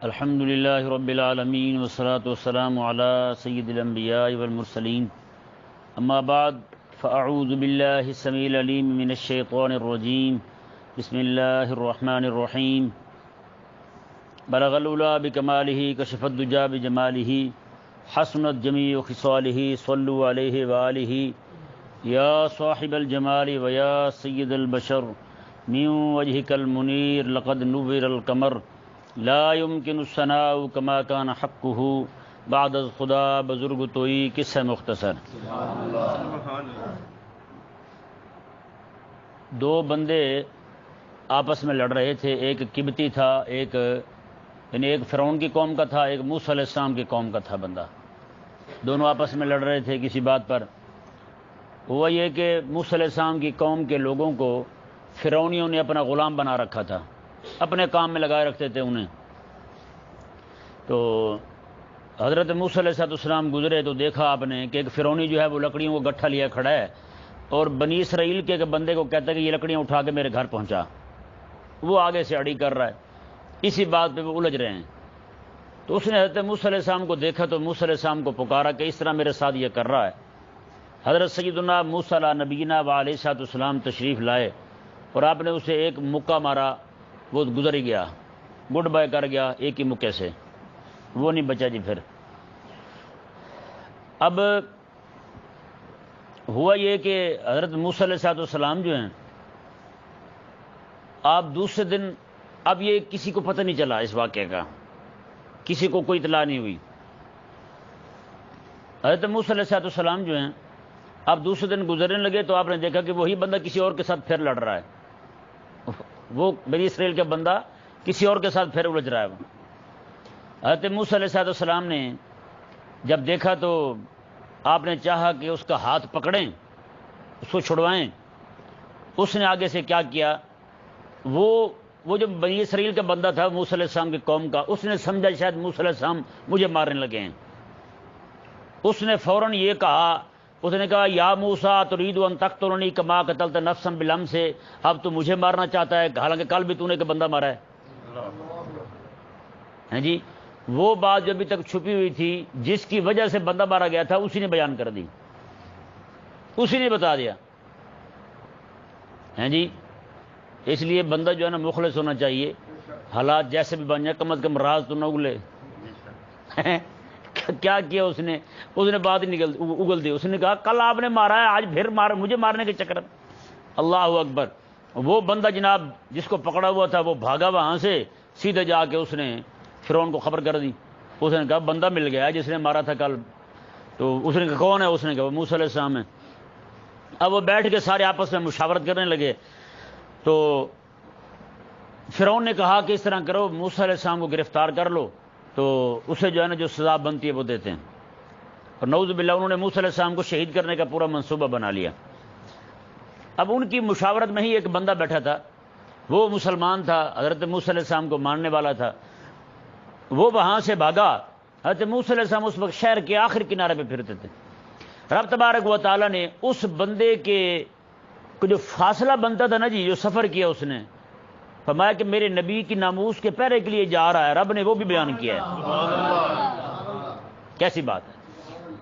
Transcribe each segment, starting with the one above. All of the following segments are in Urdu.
الحمد للہ رب العالمین والصلاة والسلام علی سید الانبیاء والمرسلین اما بعد فاعوذ باللہ السمیع العلیم من الشیطان الرجیم بسم اللہ الرحمن الرحیم بلغ العلا بکمالہ کشف الدجا بجمالہ حسنت جمیع خصالہ صلوا علیہ وآلہ یا صاحب الجمال ویا سید البشر من وجهك المنیر لقد نور القمر لا يمكن الثناء كما كان حقه بعد خدا بزرگ توئی قصہ مختصر۔ دو بندے آپس میں لڑ رہے تھے، ایک قبطی تھا، ایک فرعون کی قوم کا تھا، ایک موسیٰ علیہ السلام کی قوم کا تھا بندہ۔ دونوں آپس میں لڑ رہے تھے کسی بات پر۔ ہوا یہ کہ موسیٰ علیہ السلام کی قوم کے لوگوں کو فرعونیوں نے اپنا غلام بنا رکھا تھا، اپنے کام میں لگائے رکھتے تھے انہیں۔ تو حضرت موسیٰ علیہ السلام گزرے تو دیکھا آپ نے کہ ایک فرعونی جو ہے وہ لکڑیوں کو گٹھا لیا کھڑا ہے اور بنی اسرائیل کے ایک بندے کو کہتا ہے کہ یہ لکڑیاں اٹھا کے میرے گھر پہنچا۔ وہ آگے سے اڑی کر رہا ہے، اسی بات پہ وہ الجھ رہے ہیں۔ تو اس نے حضرت موسیٰ علیہ السلام کو دیکھا تو موسیٰ علیہ السلام کو پکارا کہ اس طرح میرے ساتھ یہ کر رہا ہے۔ حضرت سیدنا موسیٰ علیہ نبینا علیہ السلام تشریف لائے اور آپ نے اسے ایک مکہ مارا، وہ گزر ہی گیا، گڈ بائے کر گیا ایک ہی مکے سے، وہ نہیں بچا جی۔ پھر اب ہوا یہ کہ حضرت موسیٰ علیہ السلام جو ہیں، آپ دوسرے دن، اب یہ کسی کو پتہ نہیں چلا اس واقعے کا، کسی کو کوئی اطلاع نہیں ہوئی۔ حضرت موسیٰ علیہ السلام جو ہیں آپ دوسرے دن گزرنے لگے تو آپ نے دیکھا کہ وہی بندہ کسی اور کے ساتھ پھر لڑ رہا ہے، وہ بنی اسرائیل کا بندہ کسی اور کے ساتھ پھر الجھ رہا ہے۔ وہ حضرت موسیٰ علیہ السلام نے جب دیکھا تو آپ نے چاہا کہ اس کا ہاتھ پکڑیں، اس کو چھڑوائیں۔ اس نے آگے سے کیا کیا، وہ جو بنی اسرائیل کا بندہ تھا موسیٰ علیہ السلام کی قوم کا، اس نے سمجھا شاید موسیٰ علیہ السلام مجھے مارنے لگے ہیں۔ اس نے فوراً یہ کہا، اس نے کہا یا موسیٰ ترید ان تقتلنی کما قتلت نفسا بالامس، اب تو مجھے مارنا چاہتا ہے حالانکہ کل بھی تو نے ایک بندہ مارا ہے۔ ہیں جی، وہ بات جو ابھی تک چھپی ہوئی تھی جس کی وجہ سے بندہ مارا گیا تھا اسی نے بیان کر دی، اسی نے بتا دیا۔ ہیں جی، اس لیے بندہ جو ہے نا مخلص ہونا چاہیے، حالات جیسے بھی بن جائے، کم از کم راز تو نہ اگلے۔ کیا کیا اس نے بات ہی اگل دی۔ اس نے کہا کل آپ نے مارا ہے، آج پھر مجھے مارنے کے چکر۔ اللہ اکبر۔ وہ بندہ جناب جس کو پکڑا ہوا تھا وہ بھاگا وہاں سے، سیدھے جا کے اس نے فرعون کو خبر کر دی۔ اس نے کہا بندہ مل گیا جس نے مارا تھا کل۔ تو اس نے کہا کون ہے؟ اس نے کہا وہ موسیٰ علیہ السلام ہے۔ اب وہ بیٹھ کے سارے آپس میں مشاورت کرنے لگے۔ تو فرعون نے کہا کہ اس طرح کرو، موسیٰ علیہ السلام کو گرفتار کر لو، تو اسے جو ہے نا جو سزا بنتی ہے وہ دیتے ہیں۔ اور نعوذ باللہ انہوں نے موسیٰ علیہ السلام کو شہید کرنے کا پورا منصوبہ بنا لیا۔ اب ان کی مشاورت میں ہی ایک بندہ بیٹھا تھا، وہ مسلمان تھا، حضرت موسیٰ علیہ السلام کو ماننے والا تھا۔ وہ وہاں سے بھاگا۔ حضرت موسیٰ علیہ السلام اس وقت شہر کے آخر کنارے پہ پھرتے تھے۔ رب تبارک و تعالیٰ نے اس بندے کے جو فاصلہ بنتا تھا نا جی، جو سفر کیا اس نے، فرمایا کہ میرے نبی کی ناموس کے پہرے کے لیے جا رہا ہے، رب نے وہ بھی بیان کیا ہے۔ کیسی بات ہے،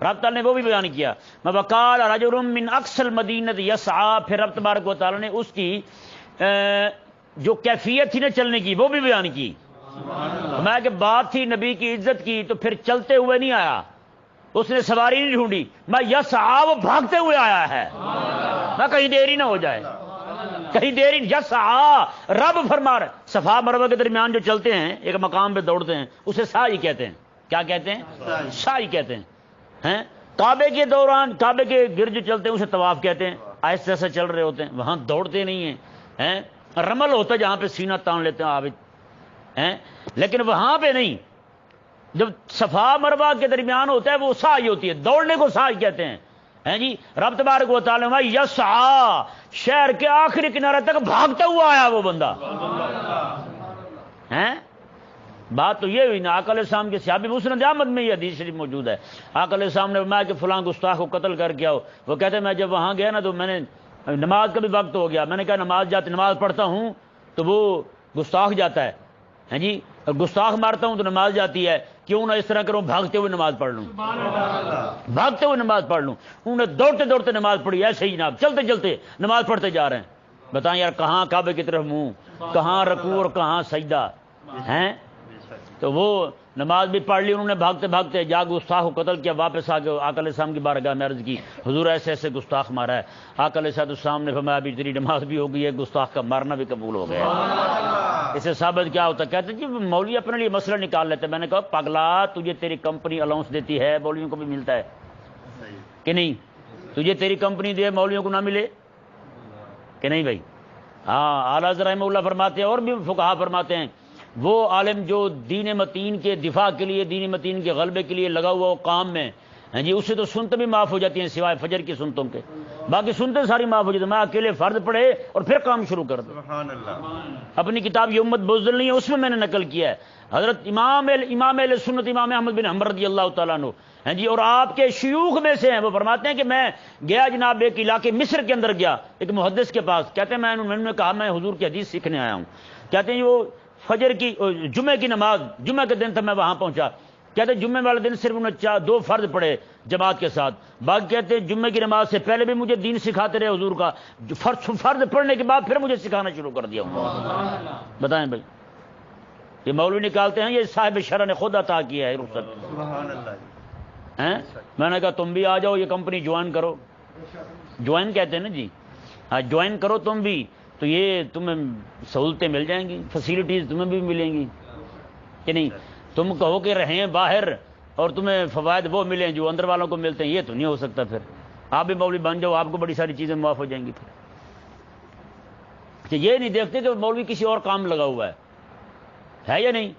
رب تعالیٰ نے وہ بھی بیان کیا۔ وقال رجل من اقصى المدینہ یسعی، پھر رب تبارک و تعالیٰ نے اس کی جو کیفیت تھی نا چلنے کی وہ بھی بیان کی۔ میں کہ بات تھی نبی کی عزت کی تو پھر چلتے ہوئے نہیں آیا، اس نے سواری نہیں ڈھونڈی، میں یسعی، وہ بھاگتے ہوئے آیا ہے، میں کہیں دیری نہ ہو جائے، کہیں دیری۔ یسعی، رب فرما رہا ہے، صفا مروہ کے درمیان جو چلتے ہیں ایک مقام پہ دوڑتے ہیں اسے سعی کہتے ہیں۔ کیا کہتے ہیں؟ سعی کہتے ہیں۔ کعبے کے دوران، کعبے کے گرد جو چلتے ہیں اسے طواف کہتے ہیں۔ آہستہ آہستہ چل رہے ہوتے ہیں، وہاں دوڑتے نہیں ہیں۔ رمل ہوتا ہے جہاں پہ سینہ تان لیتے ہیں عابد، لیکن وہاں پہ نہیں۔ جب صفا مروہ کے درمیان ہوتا ہے وہ سعی ہوتی ہے، دوڑنے کو سعی کہتے ہیں جی۔ رب تبارک و تعالیٰ نے یسعی، شہر کے آخری کنارے تک بھاگتا ہوا آیا وہ بندہ۔ بات تو یہ ہوئی نا، آقا علیہ السلام کے صحابی مسند احمد میں یہ حدیث شریف موجود ہے۔ آقا علیہ السلام نے فرمایا کہ فلاں گستاخ کو قتل کر کے آؤ۔ وہ کہتے ہیں میں جب وہاں گیا نا تو میں نے نماز کا بھی وقت ہو گیا، میں نے کہا نماز پڑھتا ہوں تو وہ گستاخ جاتا ہے جی، اور گستاخ مارتا ہوں تو نماز جاتی ہے، کیوں نہ اس طرح کروں بھاگتے ہوئے نماز پڑھ لوں، بھاگتے ہوئے نماز پڑھ لوں۔ انہوں نے دوڑتے دوڑتے نماز پڑھی، ایسے ہی جناب چلتے چلتے نماز پڑھتے جا رہے ہیں۔ بتائیں یار کہاں کعبے کی طرف منہ، کہاں رکوع اور کہاں سجدہ ہیں۔ تو وہ نماز بھی پڑھ لی انہوں نے، بھاگتے بھاگتے جا گستاخ کو قتل کیا، واپس آ کے آقا علیہ السلام کی بارگاہ میں عرض کی حضور ایسے ایسے گستاخ مارا ہے۔ آقا علیہ السلام نے فرمایا ابھی تیری نماز بھی ہو گئی ہے، گستاخ کا مارنا بھی قبول ہو گیا ہے۔ اسے ثابت کیا ہوتا ہے؟ کہتے جی مولوی اپنے لیے مسئلہ نکال لیتے۔ میں نے کہا پگلا، تجھے تیری کمپنی الاؤنس دیتی ہے، مولویوں کو بھی ملتا ہے کہ نہیں؟ تجھے تیری کمپنی دے مولویوں کو نہ ملے کہ نہیں بھائی؟ ہاں، اعلیٰ حضرت رحمہ اللہ فرماتے ہیں اور بھی فقہا فرماتے ہیں، وہ عالم جو دین متین کے دفاع کے لیے، دین متین کے غلبے کے لیے لگا ہوا وہ کام میں، ہاں جی، اس سے تو سنتیں بھی معاف ہو جاتی ہیں سوائے فجر کی سنتوں کے، باقی سنتیں ساری معاف ہو جاتی ہیں۔ میں اکیلے فرض پڑھے اور پھر کام شروع کر دوں۔ اپنی کتاب یہ امت بزدل نہیں ہے، اس میں نے نقل کیا ہے حضرت امام اہل سنت امام احمد بن حنبل رضی اللہ تعالیٰ عنہ، ہاں جی، اور آپ کے شیوخ میں سے ہیں، وہ فرماتے ہیں کہ میں گیا جناب ایک علاقے مصر کے اندر گیا ایک محدث کے پاس، کہتے ہیں میں نے کہا میں حضور کی حدیث سیکھنے آیا ہوں۔ کہتے ہیں وہ فجر کی جمعے کی نماز، جمعہ کے دن تک میں وہاں پہنچا، کہتے ہیں جمعے والے دن صرف انہوں نے 2 فرض پڑھے جماعت کے ساتھ، باقی کہتے ہیں جمعے کی نماز سے پہلے بھی مجھے دین سکھاتے رہے حضور کا، فرض پڑھنے کے بعد پھر مجھے سکھانا شروع کر دیا۔ بتائیں بھائی، یہ مولوی نکالتے ہیں، یہ صاحب شرع نے خود عطا کیا ہے رخصت۔ میں نے کہا تم بھی آ جاؤ، یہ کمپنی جوائن کرو، جوائن کہتے ہیں نا جی، ہاں جوائن کرو تم بھی، تو یہ تمہیں سہولتیں مل جائیں گی، فیسلٹیز تمہیں بھی ملیں گی کہ نہیں؟ تم کہو کہ رہیں باہر اور تمہیں فوائد وہ ملیں جو اندر والوں کو ملتے ہیں، یہ تو نہیں ہو سکتا۔ پھر آپ بھی مولوی بن جاؤ، آپ کو بڑی ساری چیزیں معاف ہو جائیں گی۔ پھر کہ یہ نہیں دیکھتے کہ مولوی کسی اور کام لگا ہوا ہے یا نہیں؟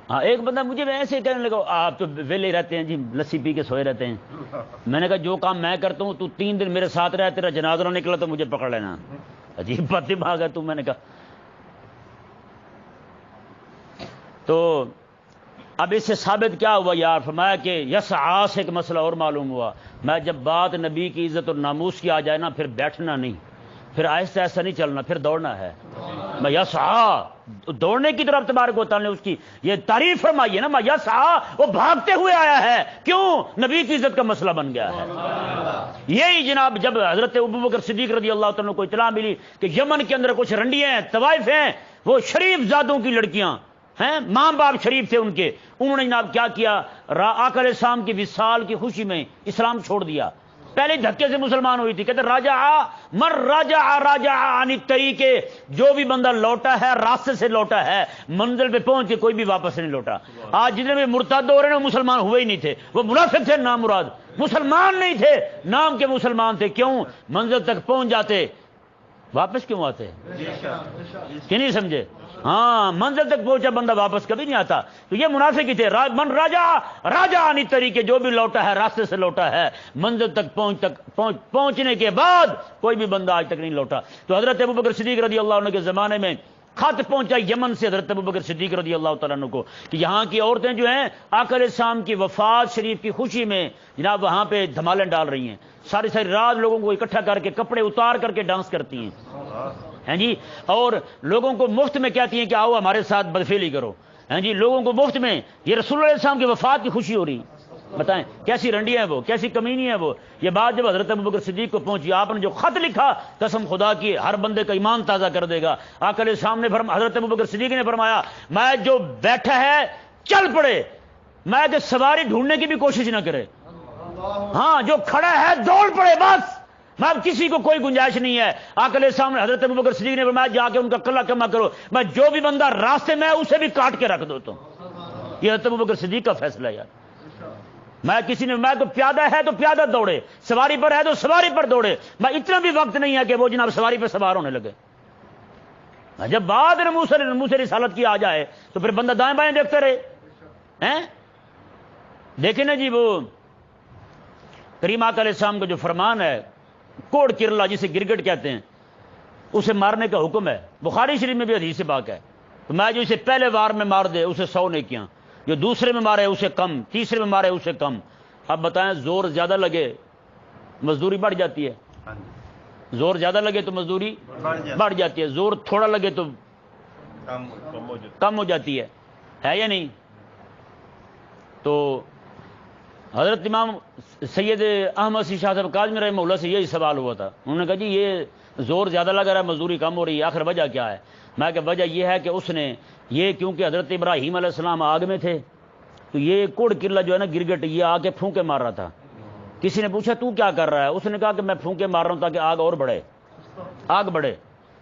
ہاں، ایک بندہ مجھے ایسے کہنے لگا آپ تو ویلے رہتے ہیں جی، لسی پی کے سوئے رہتے ہیں۔ میں نے کہا جو کام میں کرتا ہوں تو 3 دن میرے ساتھ رہ، تیرا جنازہ نہ نکلا تو مجھے پکڑ لینا۔ عجیب بات دماغ ہے تو۔ میں نے کہا تو اب اس سے ثابت کیا ہوا یار؟ فرمایا کہ یسعا سے ایک مسئلہ اور معلوم ہوا، میں جب بات نبی کی عزت اور ناموس کی آ جائے نا، پھر بیٹھنا نہیں، پھر آہستہ آہستہ نہیں چلنا، پھر دوڑنا ہے۔ میں یسعا، دوڑنے کی طرف تبارک و تعالیٰ نے اس کی یہ تعریف فرمائی ہے نا، میں یسعا، وہ بھاگتے ہوئے آیا ہے، کیوں؟ نبی کی عزت کا مسئلہ بن گیا ہے۔ یہی جناب جب حضرت ابوبکر صدیق رضی اللہ تعالیٰ کو اطلاع ملی کہ یمن کے اندر کچھ رنڈیاں ہیں، طوائف ہیں، وہ شریف زادوں کی لڑکیاں ہیں، ماں باپ شریف تھے ان کے، انہوں نے جناب کیا کیا؟ آقا علیہ السلام کی وصال کی خوشی میں اسلام چھوڑ دیا۔ پہلے دھکے سے مسلمان ہوئی تھی، کہتے راجع عن الطریق، جو بھی بندہ لوٹا ہے راستے سے لوٹا ہے، منزل پہ پہنچ کے کوئی بھی واپس نہیں لوٹا۔ آج جتنے بھی مرتد ہو رہے ہیں وہ مسلمان ہوئے ہی نہیں تھے، وہ منافق تھے نام مراد، مسلمان نہیں تھے، نام کے مسلمان تھے۔ کیوں؟ منزل تک پہنچ جاتے، واپس کیوں آتے؟ کہ نہیں سمجھے؟ ہاں، منزل تک پہنچا بندہ واپس کبھی نہیں آتا۔ تو یہ منافق ہی تھے، من راجع عن طریقے، جو بھی لوٹا ہے راستے سے لوٹا ہے، منزل تک پہنچنے کے بعد کوئی بھی بندہ آج تک نہیں لوٹا۔ تو حضرت ابوبکر صدیق رضی اللہ عنہ کے زمانے میں خط پہنچا یمن سے حضرت ابوبکر صدیق رضی اللہ تعالیٰ عنہ کو کہ یہاں کی عورتیں جو ہیں آقا علیہ السلام کی وفات شریف کی خوشی میں جناب وہاں پہ دھمالیں ڈال رہی ہیں، ساری رات لوگوں کو اکٹھا کر کے کپڑے اتار کر کے ڈانس کرتی ہیں، ہیں جی، اور لوگوں کو مفت میں کہتی ہیں کہ آؤ ہمارے ساتھ بدفعلی کرو، ہیں جی، لوگوں کو مفت میں۔ یہ رسول اللہ علیہ السلام کی وفات کی خوشی ہو رہی۔ بتائیں کیسی رنڈیاں ہیں وہ، کیسی کمینی ہے وہ۔ یہ بات جب حضرت ابوبکر صدیق کو پہنچی، آپ نے جو خط لکھا قسم خدا کی ہر بندے کا ایمان تازہ کر دے گا۔ آقا علیہ السلام نے حضرت ابوبکر صدیق نے فرمایا میں جو بیٹھا ہے چل پڑے، میں کہ سواری ڈھونڈنے کی بھی کوشش نہ کرے، ہاں جو کھڑا ہے دوڑ پڑے بس، میں اب کسی کو کوئی گنجائش نہیں ہے۔ آقا علیہ السلام نے حضرت ابوبکر صدیق نے فرمایا جا کے ان کا کلہ کما کرو، میں جو بھی بندہ راستے میں اسے بھی کاٹ کے رکھ دو۔ تو یہ حضرت ابوبکر صدیق کا فیصلہ ہے یار۔ میں تو پیادہ ہے تو پیادہ دوڑے، سواری پر ہے تو سواری پر دوڑے، میں اتنا بھی وقت نہیں ہے کہ وہ جناب سواری پہ سوار ہونے لگے۔ جب بعد نموس رسالت کی آ جائے تو پھر بندہ دائیں بائیں دیکھتے رہے ہیں۔ دیکھیں نا جی، وہ کریم آقا علیہ السلام کا جو فرمان ہے، کوڑ کرلا جسے گرگٹ کہتے ہیں، اسے مارنے کا حکم ہے، بخاری شریف میں بھی حدیث پاک ہے۔ تو میں جو اسے پہلے وار میں مار دے اسے 100 نیکیاں، جو دوسرے میں مارے اسے کم، تیسرے میں مارے اسے کم۔ اب بتائیں زور زیادہ لگے مزدوری بڑھ جاتی ہے، زور زیادہ لگے تو مزدوری بڑھ جاتی ہے، زور تھوڑا لگے تو کم ہو جاتی ہے یا نہیں؟ تو حضرت امام سید احمد سی شاہ صاحب کاظمی رحمہ اللہ سے یہی سوال ہوا تھا. انہوں نے کہا جی یہ زور زیادہ لگ رہا ہے، مزدوری کم ہو رہی ہے، آخر وجہ کیا ہے؟ میں کہ وجہ یہ ہے کہ اس نے یہ کیونکہ حضرت ابراہیم علیہ السلام آگ میں تھے تو یہ کوڑ کرلا جو ہے نا گرگٹ یہ آ کے پھونکے مار رہا تھا. کسی نے پوچھا تو کیا کر رہا ہے؟ اس نے کہا کہ میں پھونکے مار رہا ہوں تاکہ آگ اور بڑھے، آگ بڑھے.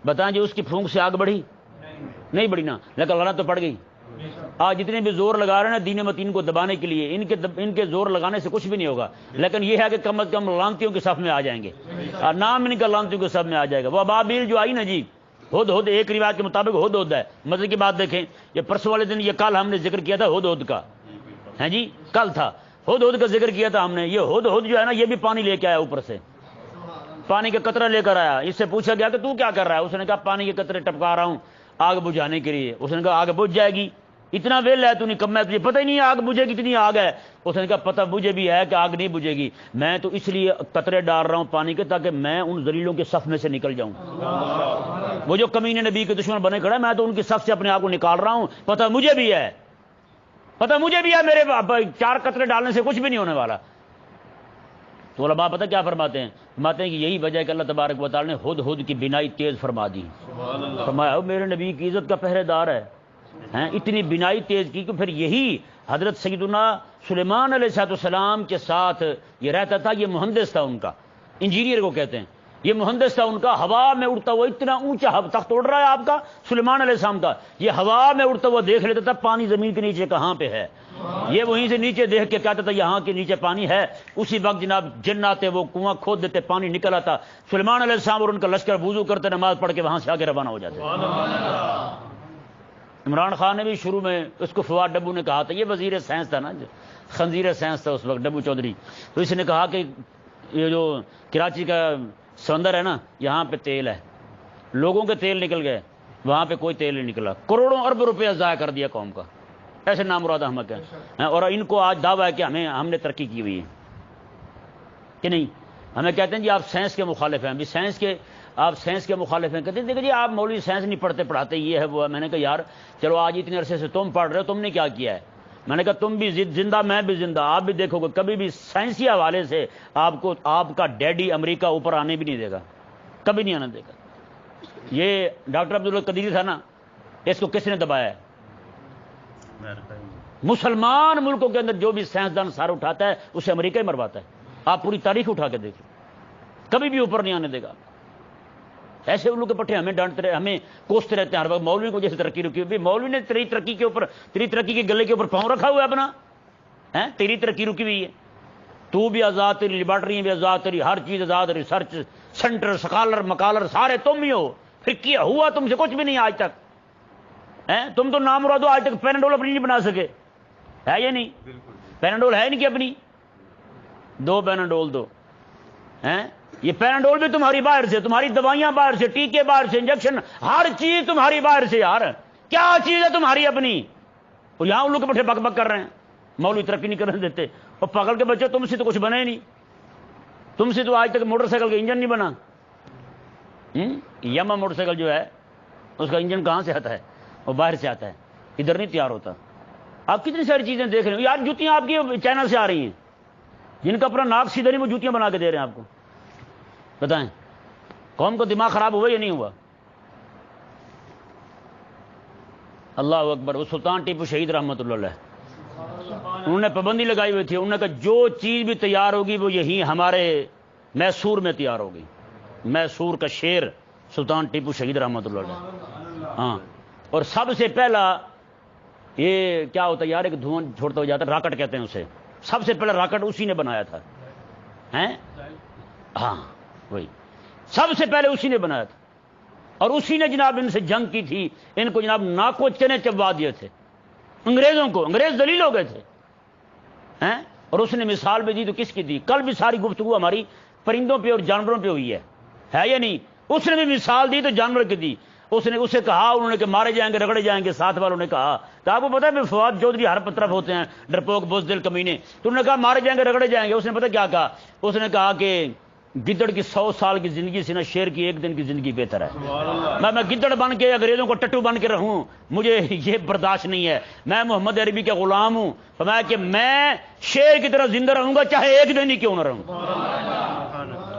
بتائیں جی اس کی پھونک سے آگ بڑھی؟ نہیں بڑھی نا، لیکن لعنت تو پڑ گئی. آج جتنے بھی زور لگا رہے ہیں نا دین متین کو دبانے کے لیے، ان کے زور لگانے سے کچھ بھی نہیں ہوگا، لیکن یہ ہے کہ کم از کم لعنتیوں کے صف میں آ جائیں گے، نام ان کا لعنتیوں کے صف میں آ جائے گا. وہ ابابیل جو آئی نا جی، ہد ایک روایت کے مطابق ہد ہے. مزے کی بات دیکھیں، یہ پرسوں والے دن، یہ کل ہم نے ذکر کیا تھا ہد کا، ہے جی کل تھا ہد کا ذکر کیا تھا ہم نے. یہ ہد جو ہے نا یہ بھی پانی لے کے آیا، اوپر سے پانی کے قطرے لے کر آیا. اس سے پوچھا گیا کہ تو کیا کر رہا ہے؟ اس نے کہا پانی کے قطرے ٹپکا رہا ہوں آگ بجھانے کے لیے. اس نے کہا آگ بجھ جائے گی، اتنا ویل ہے تو نہیں کم ہے، تجھے پتہ ہی نہیں آگ بجھے گی، اتنی آگ ہے. اس نے کہا پتہ مجھے بھی ہے کہ آگ نہیں بجھے گی، میں تو اس لیے قطرے ڈال رہا ہوں پانی کے تاکہ میں ان ذلیلوں کے صف میں سے نکل جاؤں. وہ جو کمینے نبی کے دشمن بنے کھڑے میں تو ان کے صف سے اپنے آپ کو نکال رہا ہوں، پتہ مجھے بھی ہے، پتہ مجھے بھی ہے، میرے 4 قطرے ڈالنے سے کچھ بھی نہیں ہونے والا. تو علماء پتہ کیا فرماتے ہیں؟ فرماتے ہیں کہ یہی وجہ ہے کہ اللہ تبارک و تعالی نے ہد کی بینائی تیز فرما دی. فرمایا میرے نبی کی عزت کا پہرے دار ہے، اتنی بینائی تیز کی کہ پھر یہی حضرت سیدنا سلیمان علیہ السلام کے ساتھ یہ رہتا تھا. یہ مہندس تھا ان کا، انجینئر کو کہتے ہیں، یہ مہندس تھا ان کا. ہوا میں اڑتا ہوا اتنا اونچا تخت اڑ رہا ہے آپ کا سلیمان علیہ السلام کا، یہ ہوا میں اڑتا ہوا دیکھ لیتا تھا پانی زمین کے نیچے کہاں پہ ہے. یہ وہیں سے نیچے دیکھ کے کہتا تھا یہاں کے نیچے پانی ہے. اسی وقت جناب جن آتے وہ کنواں کھود دیتے، پانی نکل آتا. سلیمان علیہ السلام اور ان کا لشکر وضو کرتے، نماز پڑھ کے وہاں سے آگے روانہ ہو جاتے. عمران خان نے بھی شروع میں اس کو فواد ڈبو نے کہا تھا، یہ وزیر سائنس تھا نا، خنزیر سائنس تھا اس وقت ڈبو چودھری. تو اس نے کہا کہ یہ جو کراچی کا سمندر ہے نا یہاں پہ تیل ہے، لوگوں کے تیل نکل گئے، وہاں پہ کوئی تیل نہیں نکلا. کروڑوں ارب روپیہ ضائع کر دیا قوم کا. ایسے نامراد احمق ہے. اور ان کو آج دعویٰ ہے کہ ہم نے ترقی کی ہوئی ہے کہ نہیں. ہمیں کہتے ہیں جی آپ سائنس کے مخالف ہیں، آپ سائنس کے مخالف ہیں. کہتے ہیں دیکھیں جی آپ مولوی سائنس نہیں پڑھاتے یہ ہے وہ ہے. میں نے کہا یار چلو آج اتنے عرصے سے تم پڑھ رہے ہو، تم نے کیا کیا ہے؟ میں نے کہا تم بھی زندہ میں بھی زندہ، آپ بھی دیکھو گے کبھی بھی سائنسی حوالے سے آپ کا ڈیڈی امریکہ اوپر آنے بھی نہیں دے گا، کبھی نہیں آنے دے گا. یہ ڈاکٹر عبدالقدیر تھا نا، اس کو کس نے دبایا ہے؟ مسلمان ملکوں کے اندر جو بھی سائنسدان سر اٹھاتا ہے اسے امریکہ ہی مرواتا ہے. آپ پوری تاریخ اٹھا کے دیکھیں، کبھی بھی اوپر نہیں آنے دے گا. ایسے ان لوگ کے پٹھے ہمیں ڈانٹتے رہے، ہمیں کوستے رہتے ہیں ہر وقت. مولوی کو جیسے ترقی رکی ہوئی، مولوی نے تیری ترقی کے اوپر، تیری ترقی کے گلے کے اوپر پاؤں رکھا ہوا ہے اپنا، تیری ترقی رکی ہوئی ہے. تو بھی آزاد، تیری لیبارٹری بھی آزاد، تیری ہر چیز آزاد، ریسرچ سینٹر سکالر مکالر سارے تم ہی ہو. پھر کیا ہوا تم سے؟ کچھ بھی نہیں آج تک. تم تو نام مراد ہو، آج تک پیناڈول اپنی نہیں بنا سکے، ہے یا نہیں؟ پیناڈول ہے نہیں کہ اپنی 2 پیناڈول دو. یہ پیناڈول بھی تمہاری باہر سے، تمہاری دوائیاں باہر سے، ٹیکے باہر سے، انجیکشن ہر چیز تمہاری باہر سے. یار کیا چیز ہے تمہاری اپنی؟ اور یہاں ان لوگ کے پٹھے بک بک کر رہے ہیں، مولوی ترقی نہیں کرنے دیتے. اور پاگل کے بچے تم سے تو کچھ بنے ہی نہیں، تم سے تو آج تک موٹر سائیکل کا انجن نہیں بنا. یما موٹر سائیکل جو ہے اس کا انجن کہاں سے آتا ہے؟ وہ باہر سے آتا ہے، ادھر نہیں تیار ہوتا. آپ کتنی ساری چیزیں دیکھ رہے ہیں. یار جوتیاں آپ کی چائنا سے آ رہی ہیں، جن کا اپنا ناک سیدھا نہیں وہ جوتیاں بنا کے دے رہے ہیں آپ کو. بتائیں قوم کو دماغ خراب ہوا یا نہیں ہوا؟ اللہ اکبر. وہ سلطان ٹیپو شہید رحمۃ اللہ علیہ، انہوں نے پابندی لگائی ہوئی تھی. انہوں نے کہا جو چیز بھی تیار ہوگی وہ یہی ہمارے میسور میں تیار ہوگی. میسور کا شیر سلطان ٹیپو شہید رحمۃ اللہ علیہ. ہاں، اور سب سے پہلا یہ کیا ہوتا ہے یار، ایک دھواں چھوڑتا ہو جاتا ہے، راکٹ کہتے ہیں اسے. سب سے پہلا راکٹ اسی نے بنایا تھا. ہاں وہی سب سے پہلے اسی نے بنایا تھا. اور اسی نے جناب ان سے جنگ کی تھی. ان کو جناب ناکو چنے چبوا دیے تھے انگریزوں کو. انگریز ذلیل ہو گئے تھے. اور اس نے مثال بھی دی تو کس کی دی؟ کل بھی ساری گفتگو ہماری پرندوں پہ اور جانوروں پہ ہوئی ہے یا نہیں؟ اس نے بھی مثال دی تو جانور کی دی. اس نے اسے کہا، انہوں نے کہ مارے جائیں گے رگڑے جائیں گے. ساتھ والوں نے کہا کہ آپ کو پتا ہے فواد چودھری ہر طرف ہوتے ہیں ڈرپوک بزدل کمینے. تو انہوں نے کہا مارے جائیں گے رگڑے جائیں گے. اس نے پتا کیا کہا؟ اس نے کہا کہ گدڑ کی 100 سال کی زندگی سے نہ شیر کی 1 دن کی زندگی بہتر ہے۔ میں گدڑ بن کے انگریزوں کو ٹٹو بن کے رہوں، مجھے یہ برداشت نہیں ہے۔ میں محمد عربی کے غلام ہوں، فرمایا کہ میں شیر کی طرح زندہ رہوں گا چاہے 1 دن ہی کیوں نہ رہوں۔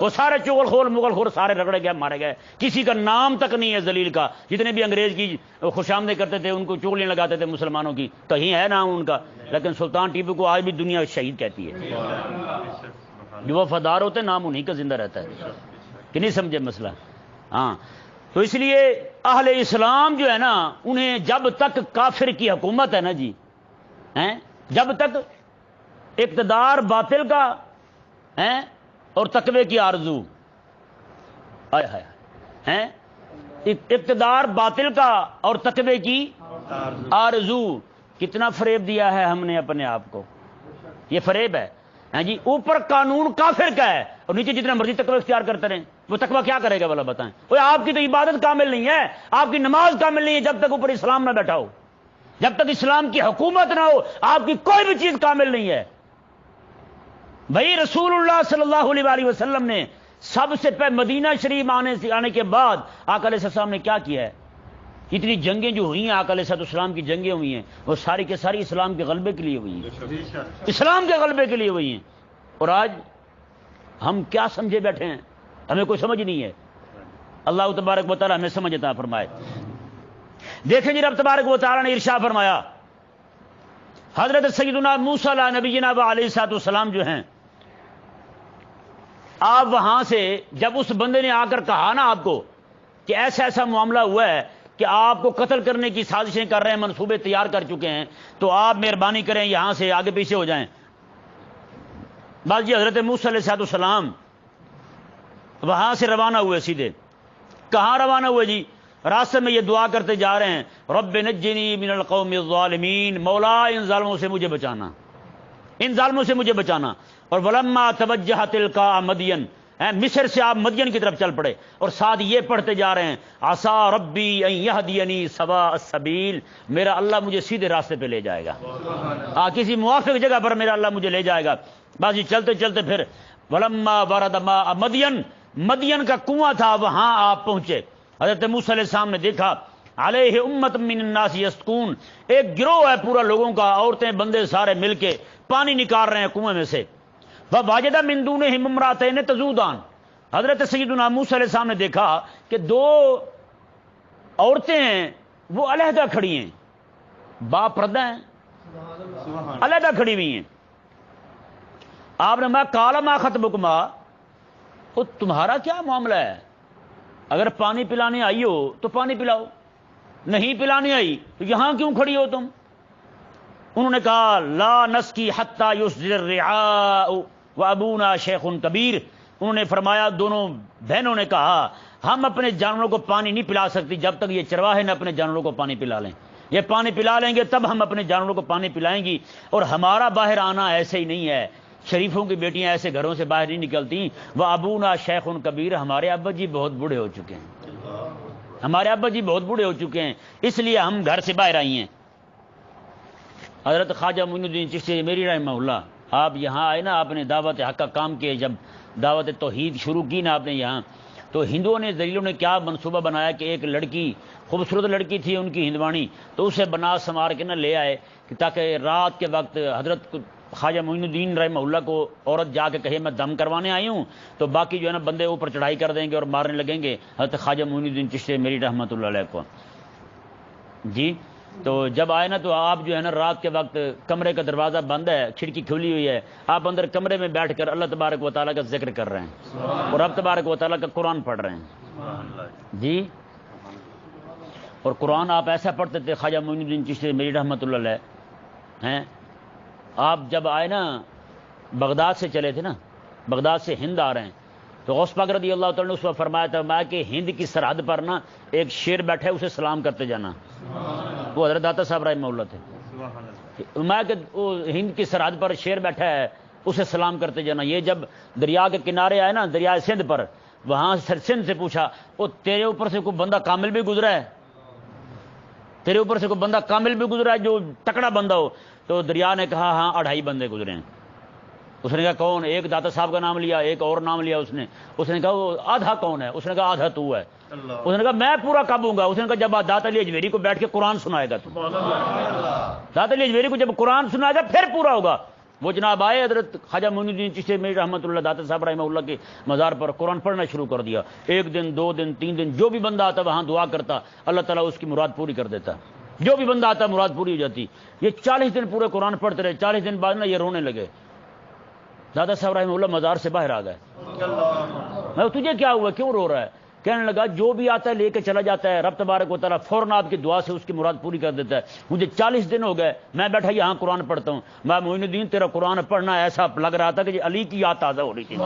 وہ سارے چغل خور مغل خور سارے رگڑے گئے، مارے گئے، کسی کا نام تک نہیں ہے ذلیل کا۔ جتنے بھی انگریز کی خوشامدیں کرتے تھے، ان کو چغلیاں لگاتے تھے مسلمانوں کی، کہیں ہے نام ان کا، لیکن سلطان ٹیپو کو آج بھی دنیا شہید کہتی ہے۔ جو وفادار ہوتے نام انہیں کا زندہ رہتا ہے، کہ نہیں سمجھے مسئلہ؟ ہاں، تو اس لیے اہل اسلام جو ہے نا، انہیں جب تک کافر کی حکومت ہے نا جی، جب تک اقتدار باطل کا اور تقوی کی آرزو، اقتدار باطل کا اور تقوی کی آرزو، کتنا فریب دیا ہے ہم نے اپنے آپ کو، یہ فریب ہے جی۔ اوپر قانون کافر کا ہے اور نیچے جتنا مرضی تقوی اختیار کرتے رہیں، وہ تقوی کیا کرے گا بھلا بتائیں؟ وہ آپ کی تو عبادت کامل نہیں ہے، آپ کی نماز کامل نہیں ہے جب تک اوپر اسلام نہ بیٹھا ہو، جب تک اسلام کی حکومت نہ ہو آپ کی کوئی بھی چیز کامل نہیں ہے۔ بھائی رسول اللہ صلی اللہ علیہ وسلم نے سب سے پہلے مدینہ شریف آنے کے بعد آقا علیہ السلام نے کیا کیا ہے؟ اتنی جنگیں جو ہوئی ہیں آقا علیہ السلام کی جنگیں ہوئی ہیں، وہ ساری کے ساری اسلام کے غلبے کے لیے ہوئی ہیں، اسلام کے غلبے کے لیے ہوئی ہیں۔ اور آج ہم کیا سمجھے بیٹھے ہیں؟ ہمیں کوئی سمجھ نہیں ہے۔ اللہ تبارک و تعالی ہمیں سمجھ عطا فرمائے۔ دیکھیں جی، رب تبارک و تعالی نے ارشاد فرمایا، حضرت سیدنا موسیٰ علیہ نبینا علیہ السلام جو ہیں، آپ وہاں سے جب اس بندے نے آ کر کہا نا آپ کو کہ ایسا ایسا معاملہ ہوا ہے کہ آپ کو قتل کرنے کی سازشیں کر رہے ہیں، منصوبے تیار کر چکے ہیں، تو آپ مہربانی کریں یہاں سے آگے پیچھے ہو جائیں۔ بس جی حضرت موسیٰ علیہ السلام وہاں سے روانہ ہوئے، سیدھے کہاں روانہ ہوئے جی؟ راستے میں یہ دعا کرتے جا رہے ہیں، رب نجنی من القوم الظالمین، مولا ان ظالموں سے مجھے بچانا، ان ظالموں سے مجھے بچانا۔ اور ولما توجہ تلقاء مدین، مصر سے آپ مدین کی طرف چل پڑے، اور ساتھ یہ پڑھتے جا رہے ہیں، عسى ربی ان یہدینی سواء السبیل، میرا اللہ مجھے سیدھے راستے پہ لے جائے گا، کسی موافق جگہ پر میرا اللہ مجھے لے جائے گا۔ بس یہ چلتے چلتے پھر ولما ورد ماء مدین، مدین کا کنواں تھا، وہاں آپ پہنچے۔ حضرت موسیٰ علیہ السلام نے دیکھا علیہ امت من الناس یسقون، ایک گروہ ہے پورا لوگوں کا، عورتیں بندے سارے مل کے پانی نکال رہے ہیں کنویں میں سے۔ وواجد من دونہم امرأتین تذودان، حضرت سیدنا موسیٰ علیہ السلام نے دیکھا کہ 2 عورتیں ہیں، وہ علیحدہ کھڑی ہیں، با پردہ ہیں، علیحدہ کھڑی ہوئی ہیں۔ آپ نے کہا قال ما خطبکما، وہ تمہارا کیا معاملہ ہے؟ اگر پانی پلانے آئی ہو تو پانی پلاؤ، نہیں پلانے آئی تو یہاں کیوں کھڑی ہو تم؟ انہوں نے کہا لا نسقی حتی یصدر الرعاء وابونا شیخ کبیر، انہوں نے فرمایا، دونوں بہنوں نے کہا ہم اپنے جانوروں کو پانی نہیں پلا سکتی جب تک یہ چرواہے نہ اپنے جانوروں کو پانی پلا لیں، یہ پانی پلا لیں گے تب ہم اپنے جانوروں کو پانی پلائیں گی۔ اور ہمارا باہر آنا ایسے ہی نہیں ہے، شریفوں کی بیٹیاں ایسے گھروں سے باہر نہیں نکلتی۔ وابونا شیخ کبیر، ہمارے ابا جی بہت بوڑھے ہو چکے ہیں، ہمارے ابا جی بہت بوڑھے ہو چکے ہیں، اس لیے ہم گھر سے باہر آئی ہیں۔ حضرت خواجہ معین الدین چشتی میری رحمہ اللہ، آپ یہاں آئے نا، آپ نے دعوت حق کا کام کیا، جب دعوت توحید شروع کی نا آپ نے یہاں، تو ہندوؤں نے ذلیلوں نے کیا منصوبہ بنایا کہ ایک لڑکی، خوبصورت لڑکی تھی ان کی ہندوانی، تو اسے بنا سنوار کے نہ لے آئے کہ تاکہ رات کے وقت حضرت خواجہ معین الدین رحمہ اللہ کو عورت جا کے کہے میں دم کروانے آئی ہوں، تو باقی جو ہے نا بندے اوپر چڑھائی کر دیں گے اور مارنے لگیں گے حضرت خواجہ معین الدین چشتی میری رحمۃ اللہ علیہ کو جی۔ تو جب آئے نا تو آپ جو ہے نا رات کے وقت کمرے کا دروازہ بند ہے، کھڑکی کھلی ہوئی ہے، آپ اندر کمرے میں بیٹھ کر اللہ تبارک و تعالیٰ کا ذکر کر رہے ہیں اور رب تبارک و تعالیٰ کا قرآن پڑھ رہے ہیں جی۔ اور قرآن آپ ایسا پڑھتے تھے، خواجہ معین الدین چشتی میری رحمۃ اللہ علیہ ہیں، آپ جب آئے نا بغداد سے چلے تھے نا، بغداد سے ہند آ رہے ہیں، تو غوث پاک رضی اللہ تعالیٰ نے اس وقت فرمایا تھا کہ ہند کی سرحد پر نا ایک شیر بیٹھے اسے سلام کرتے جانا، وہ حضرت داتا صاحب رحمہ اللہ تھے، میں کہ وہ ہند کی سرحد پر شیر بیٹھا ہے اسے سلام کرتے جانا۔ یہ جب دریا کے کنارے آئے نا، دریائے سندھ پر، وہاں سندھ سے پوچھا وہ تیرے اوپر سے کوئی بندہ کامل بھی گزرا ہے، تیرے اوپر سے کوئی بندہ کامل بھی گزرا ہے جو تکڑا بندہ ہو؟ تو دریا نے کہا ہاں 2.5 بندے گزرے ہیں۔ اس نے کہا کون؟ ایک داتا صاحب کا نام لیا، ایک اور نام لیا اس نے کہا وہ آدھا کون ہے؟ اس نے کہا آدھا تو ہے۔ اس نے کہا میں پورا کب ہوں گا؟ اس نے کہا جب داتا علی اجمیری کو بیٹھ کے قرآن سنائے گا تو، داتا علی اجمیری کو جب قرآن سنائے گا پھر پورا ہوگا۔ وہ جناب آئے حضرت خواجہ معین الدین چشتی میری رحمۃ اللہ داتا صاحب رحمہ اللہ کے مزار پر قرآن پڑھنا شروع کر دیا۔ ایک دن، 2 دن، 3 دن، جو بھی بندہ آتا وہاں دعا کرتا، اللہ تعالیٰ اس کی مراد پوری کر دیتا۔ جو بھی بندہ آتا مراد پوری ہو جاتی۔ یہ 40 دن پورے قرآن پڑھتے رہے۔ 40 دن بعد نا یہ رونے لگے۔ دادا صاحب رحمہ اللہ مزار سے باہر آ گئے۔ میں تجھے کیا ہوا، کیوں رو رہا ہے؟ کہنے لگا جو بھی آتا ہے لے کے چلا جاتا ہے، رب تبارک و تعالیٰ فوراً آپ کی دعا سے اس کی مراد پوری کر دیتا ہے۔ مجھے 40 دن ہو گئے میں بیٹھا یہاں قرآن پڑھتا ہوں، میں معین الدین تیرا قرآن پڑھنا ایسا لگ رہا تھا کہ علی کی یاد تازہ ہو رہی تھی،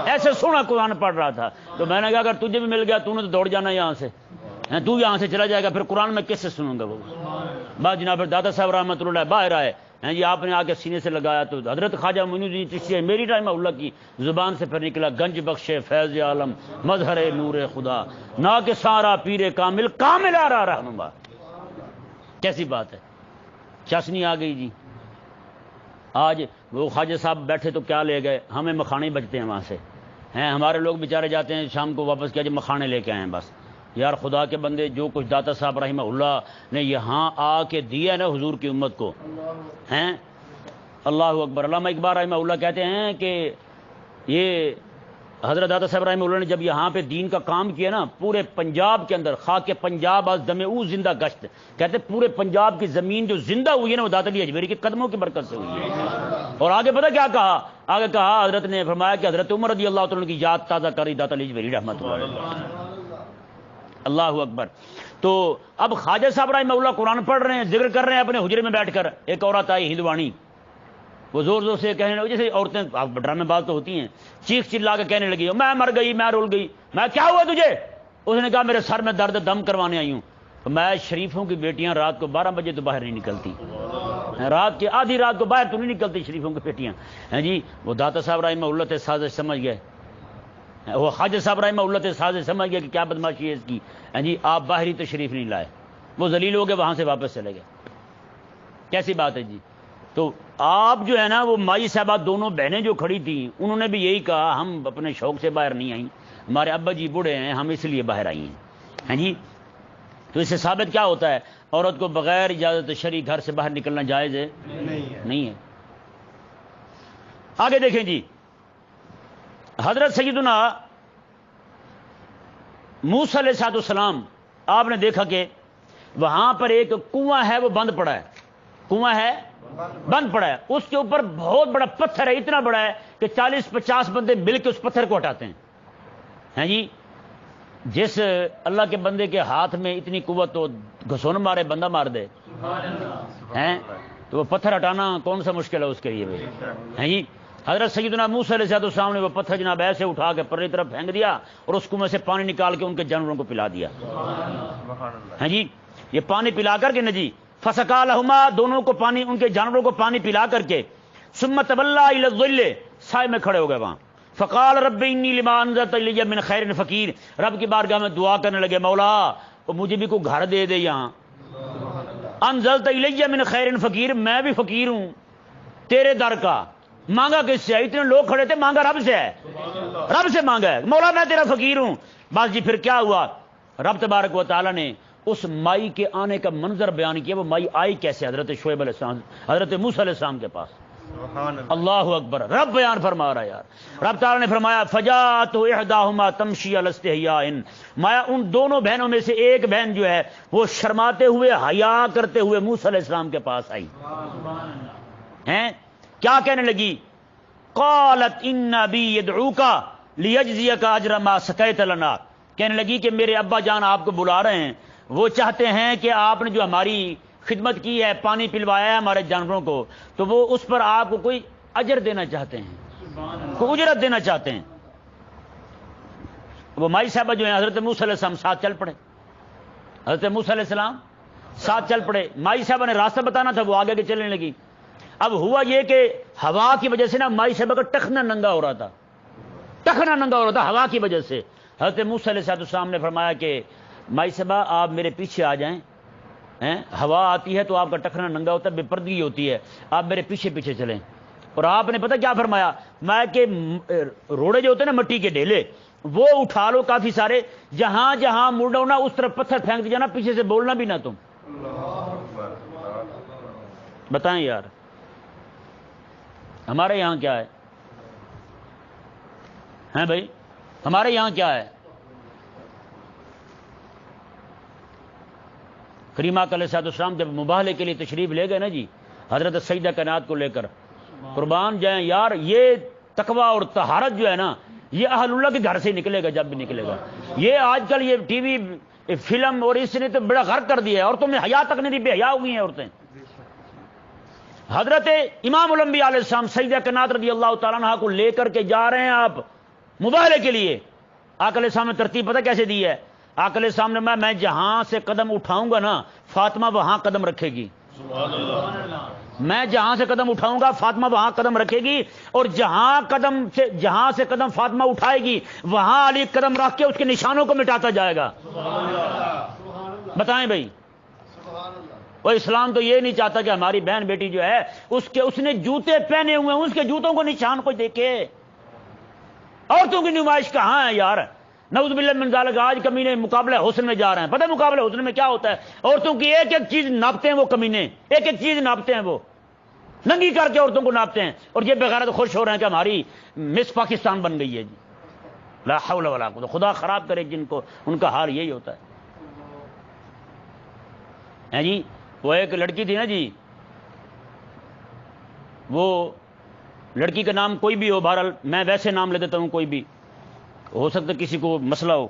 ایسے سونا قرآن پڑھ رہا تھا۔ تو میں نے کہا اگر تجھے بھی مل گیا تو نے تو دوڑ جانا یہاں سے، تو یہاں سے چلا جائے گا، پھر قرآن میں کس سے سنوں گا؟ وہ بات جناب دادا صاحب رحمۃ اللہ باہر آئے جی، آپ نے آ کے سینے سے لگایا تو حضرت خواجہ معین الدین چشتی میری رحمہ اللہ کی زبان سے پھر نکلا گنج بخش فیض عالم مظہر نور خدا نا کہ سارا پیر کامل کامل آ رہا رہنما۔ کیسی بات ہے، چاشنی آ گئی جی۔ آج وہ خواجہ صاحب بیٹھے تو کیا لے گئے، ہمیں مکھانے بچتے ہیں وہاں سے ہیں، ہمارے لوگ بیچارے جاتے ہیں شام کو واپس کیا جی مکھانے لے کے آئے ہیں بس۔ یار خدا کے بندے جو کچھ داتا صاحب رحمہ اللہ نے یہاں آ کے دیا نا حضور کی امت کو ہیں، اللہ اکبر۔ علامہ اقبال رحمہ اللہ کہتے ہیں کہ یہ حضرت داتا صاحب رحمہ اللہ نے جب یہاں پہ دین کا کام کیا نا، پورے پنجاب کے اندر خاک پنجاب از دم او زندہ گشت، کہتے پورے پنجاب کی زمین جو زندہ ہوئی ہے نا وہ داتا علی اجمیری کے قدموں کی برکت سے ہوئی ہے۔ اور آگے پتہ کیا کہا؟ آگے کہا حضرت نے فرمایا کہ حضرت عمر رضی اللہ تعالیٰ کی یاد تازہ کری داتا علی اجمیری رحمۃ اللہ علیہ۔ اللہ اکبر۔ تو اب خواجہ صاحب رحمہ اللہ قرآن پڑھ رہے ہیں، ذکر کر رہے ہیں اپنے حجرے میں بیٹھ کر، ایک عورت آئی ہندوانی، وہ زور زور سے کہنے لگی، جیسے عورتیں ڈرامے باز تو ہوتی ہیں، چیخ چلا کے کہنے لگی میں مر گئی، میں رول گئی۔ میں کیا ہوا تجھے؟ اس نے کہا میرے سر میں درد، دم کروانے آئی ہوں۔ میں شریفوں کی بیٹیاں رات کو 12 بجے تو باہر نہیں نکلتی، رات کی آدھی رات کو باہر تو نہیں نکلتی شریفوں کی بیٹیاں ہیں جی۔ وہ داتا صاحب رحمہ اللہ سے سازش سمجھ گئے، وہ خواجہ صاحب رحمہ اللہ سے سازش سمجھ گیا کہ کیا بدماشی ہے اس کی جی، آپ باہری تشریف نہیں لائے، وہ ذلیل ہو گئے، وہاں سے واپس چلے گئے۔ کیسی بات ہے جی؟ تو آپ جو ہے نا وہ مائی صاحبہ دونوں بہنیں جو کھڑی تھیں انہوں نے بھی یہی کہا ہم اپنے شوق سے باہر نہیں آئیں، ہمارے ابا جی بوڑھے ہیں ہم اس لیے باہر آئی ہیں جی۔ تو اس سے ثابت کیا ہوتا ہے؟ عورت کو بغیر اجازت شرعی گھر سے باہر نکلنا جائز ہے نہیں ہے۔ آگے دیکھیں جی، حضرت سیدنا موسیٰ علیہ السلام، آپ نے دیکھا کہ وہاں پر ایک کنواں ہے وہ بند پڑا ہے، کنواں ہے بند پڑا ہے، اس کے اوپر بہت بڑا پتھر ہے، اتنا بڑا ہے کہ 40-50 بندے مل کے اس پتھر کو ہٹاتے ہیں جی۔ جس اللہ کے بندے کے ہاتھ میں اتنی قوت ہو، گھسون مارے بندہ مار دے ہیں، تو وہ پتھر ہٹانا کون سا مشکل ہے اس کے لیے ہیں جی۔ حضرت سیدنا موسیٰ علیہ السلام نے وہ پتھر جناب ایسے اٹھا کے پرلی طرف پھینک دیا اور اس کنویں سے پانی نکال کے ان کے جانوروں کو پلا دیا ہیں جی۔ یہ پانی پلا کر کے نجی فسقا لہما، دونوں کو پانی، ان کے جانوروں کو پانی پلا کر کے ثم تولى الى الظل، سائے میں کھڑے ہو گئے وہاں۔ فقال رب انی لما انزلت الی من خیر فقیر، رب کی بارگاہ میں دعا کرنے لگے مولا وہ مجھے بھی کوئی گھر دے دے یہاں، انزلت الی من خیر فقیر، میں بھی فقیر ہوں تیرے در کا، مانگا کس سے؟ اتنے لوگ کھڑے تھے، مانگا رب سے ہے، رب سے مانگا ہے، مولا میں تیرا فقیر ہوں۔ بس جی پھر کیا ہوا؟ رب تبارک و تعالیٰ نے اس مائی کے آنے کا منظر بیان کیا، وہ مائی آئی کیسے حضرت شعیب علیہ السلام، حضرت موسیٰ علیہ السلام کے پاس۔ اللہ اکبر، رب بیان فرما رہا ہے یار، رب تعالیٰ نے فرمایا فجاءت احداہما تمشی علی استحیاء، مایا ان دونوں بہنوں میں سے ایک بہن جو ہے وہ شرماتے ہوئے حیا کرتے ہوئے موسیٰ علیہ السلام کے پاس آئی ہیں، کیا کہنے لگی؟ قالت ان ابی یدعوک لیجزیک اجر ما سقیت لنا، کہنے لگی کہ میرے ابا جان آپ کو بلا رہے ہیں، وہ چاہتے ہیں کہ آپ نے جو ہماری خدمت کی ہے، پانی پلوایا ہے ہمارے جانوروں کو، تو وہ اس پر آپ کو کوئی اجر دینا چاہتے ہیں، کوئی اجرت دینا چاہتے ہیں۔ وہ مائی صاحبہ جو ہیں حضرت موسیٰ علیہ السلام ساتھ چل پڑے، حضرت موسیٰ علیہ السلام ساتھ چل پڑے، مائی صاحبہ نے راستہ بتانا تھا، وہ آگے کے چلنے لگی۔ اب ہوا یہ کہ ہوا کی وجہ سے نا مائی صاحبہ کا ٹخنا ننگا ہو رہا تھا، ٹخنا ننگا ہو رہا تھا ہوا کی وجہ سے۔ حضرت موسیٰ علیہ السلام نے فرمایا کہ مائی صاحبہ آپ میرے پیچھے آ جائیں، ہوا آتی ہے تو آپ کا ٹخنا ننگا ہوتا ہے، بے پردگی ہوتی ہے، آپ میرے پیچھے پیچھے چلیں۔ اور آپ نے پتہ کیا فرمایا؟ میں کہ روڑے جو ہوتے ہیں نا مٹی کے ڈھیلے، وہ اٹھا لو کافی سارے، جہاں جہاں مڑو نا اس طرف پتھر پھینک دیا نا، پیچھے سے بولنا بھی نہ تم۔ بتائیں یار ہمارے یہاں کیا ہے؟ ہیں بھائی ہمارے یہاں کیا ہے؟ کریمہ علیہ السلام جب مباہلے کے لیے تشریف لے گئے نا جی، حضرت سیدہ کائنات کو لے کر، قربان جائیں یار، یہ تقوی اور طہارت جو ہے نا، یہ اہل اللہ کے گھر سے نکلے گا جب بھی نکلے گا۔ یہ آج کل یہ ٹی وی فلم اور اس نے تو بڑا غرق کر دیا ہے، عورتوں میں حیا تک نہیں، بے حیا ہو گئی ہیں عورتیں۔ حضرت امام الانبیاء علیہ السلام سیدہ کائنات رضی اللہ تعالیٰ عنہ کو لے کر کے جا رہے ہیں آپ مباہلے کے لیے۔ آقا علیہ السلام نے ترتیب پتہ کیسے دی ہے؟ آقا علیہ السلام نے میں جہاں سے قدم اٹھاؤں گا نا، فاطمہ وہاں قدم رکھے گی۔ میں جہاں سے قدم اٹھاؤں گا فاطمہ وہاں قدم رکھے گی، اور جہاں سے قدم فاطمہ اٹھائے گی وہاں علی قدم رکھ کے اس کے نشانوں کو مٹاتا جائے گا۔ بتائیں بھائی، وہ اسلام تو یہ نہیں چاہتا کہ ہماری بہن بیٹی جو ہے اس نے جوتے پہنے ہوئے ہیں، اس کے جوتوں کو نشان کو دیکھے۔ عورتوں کی نمائش کہاں ہے یار؟ نعوذ باللہ من ذالک، آج کمینے مقابلہ حسن میں جا رہے ہیں۔ پتہ ہے مقابلہ حسن میں کیا ہوتا ہے؟ عورتوں کی ایک ایک چیز ناپتے ہیں وہ کمینے، ایک ایک چیز ناپتے ہیں، وہ ننگی کر کے عورتوں کو ناپتے ہیں، اور یہ بغیرت خوش ہو رہے ہیں کہ ہماری مس پاکستان بن گئی ہے جی۔ لا حول ولا قوت، خدا خراب کرے جن کو، ان کا حال یہی ہوتا ہے جی۔ وہ ایک لڑکی تھی نا جی، وہ لڑکی کا نام کوئی بھی ہو، بہرحال میں ویسے نام لے دیتا ہوں، کوئی بھی ہو سکتا کسی کو مسئلہ ہو۔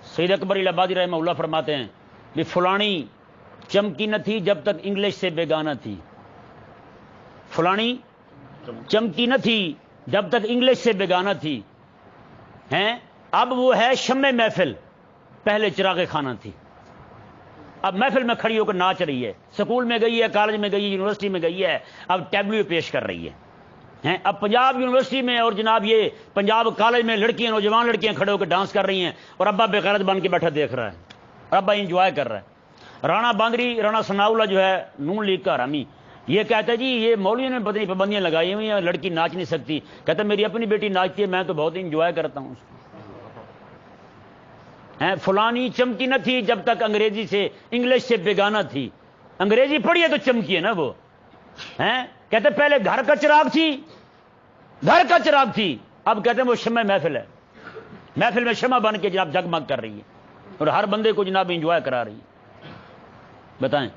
سید اکبر الہبادی رحمہ اللہ فرماتے ہیں کہ فلانی چمکی نہ تھی جب تک انگلش سے بیگانہ تھی، فلانی چمکی نہ تھی جب تک انگلش سے بیگانہ تھی، ہیں اب وہ ہے شمع محفل، پہلے چراغ خانہ تھی۔ اب محفل میں کھڑی ہو کر ناچ رہی ہے، سکول میں گئی ہے، کالج میں گئی ہے، یونیورسٹی میں گئی ہے، اب ٹیبلو پیش کر رہی ہے۔ اب پنجاب یونیورسٹی میں اور جناب یہ پنجاب کالج میں لڑکیاں، نوجوان لڑکیاں کھڑے ہو کے ڈانس کر رہی ہیں، اور ابا بغیرت بن کے بیٹھا دیکھ رہا ہے، اور ابا انجوائے کر رہا ہے۔ رانا باندری، رانا ثناءاللہ جو ہے نون لیگ کا حرامی، یہ کہتا ہے جی یہ مولویوں نے بدنی پابندیاں لگائی ہوئی ہیں، لڑکی ناچ نہیں سکتی۔ کہتا ہے میری اپنی بیٹی ناچتی ہے، میں تو بہت انجوائے کرتا ہوں۔ فلانی چمکی نہ تھی جب تک انگریزی سے انگلش سے بیگانہ تھی، انگریزی پڑھی ہے تو چمکی ہے نا وہ۔ کہتے پہلے گھر کا چراغ تھی، گھر کا چراغ تھی، اب کہتے ہیں وہ شمع محفل ہے، محفل میں شمع بن کے جناب جگمگ کر رہی ہے، اور ہر بندے کو جناب انجوائے کرا رہی ہے۔ بتائیں،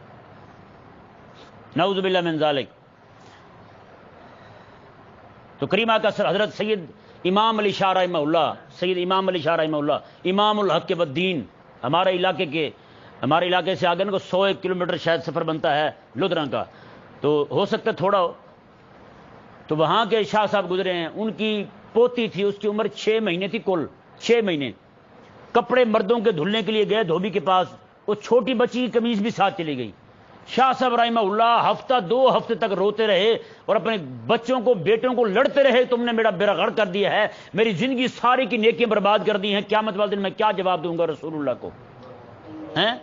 نعوذ باللہ من ذالک۔ تو کریمہ کا سر حضرت سید امام علی شاہ رحمہ اللہ، سید امام علی شاہ رحمہ اللہ، امام الحق والدین، ہمارے علاقے سے آگے نا کو 101 کلومیٹر شاید سفر بنتا ہے لدھرا کا، تو ہو سکتا ہے تھوڑا ہو، تو وہاں کے شاہ صاحب گزرے ہیں، ان کی پوتی تھی، اس کی عمر 6 مہینے تھی، کل 6 مہینے، کپڑے مردوں کے دھلنے کے لیے گئے دھوبی کے پاس، وہ چھوٹی بچی کی قمیض بھی ساتھ چلی گئی۔ شاہ صاحب رحمہ اللہ ہفتہ 2 ہفتے تک روتے رہے اور اپنے بچوں کو بیٹوں کو لڑتے رہے، تم نے میرا بیڑا غرق کر دیا ہے، میری زندگی ساری کی نیکیاں برباد کر دی ہیں، قیامت والے دن میں کیا جواب دوں گا رسول اللہ کو؟ ہیں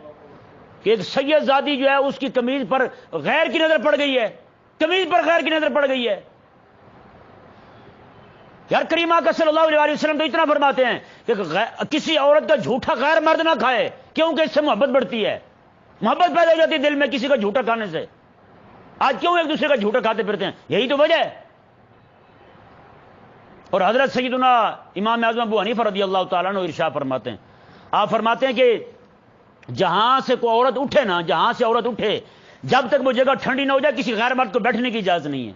کہ ایک سید زادی جو ہے اس کی قمیض پر غیر کی نظر پڑ گئی ہے، قمیض پر غیر کی نظر پڑ گئی ہے۔ یار کریمہ کا صلی اللہ علیہ وسلم تو اتنا فرماتے ہیں کہ کسی عورت کا جھوٹا غیر مرد نہ کھائے، کیونکہ اس سے محبت بڑھتی ہے، محبت پیدا ہو جاتی ہے دل میں کسی کا جھوٹا کھانے سے۔ آج کیوں ایک دوسرے کا جھوٹا کھاتے پھرتے ہیں؟ یہی تو وجہ ہے۔ اور حضرت سیدنا امام اعظم ابو حنیفہ رضی اللہ تعالیٰ عنہ ارشاد فرماتے ہیں، آپ فرماتے ہیں کہ جہاں سے کوئی عورت اٹھے نا، جہاں سے عورت اٹھے، جب تک وہ جگہ ٹھنڈی نہ ہو جائے کسی غیر مرد کو بیٹھنے کی اجازت نہیں ہے۔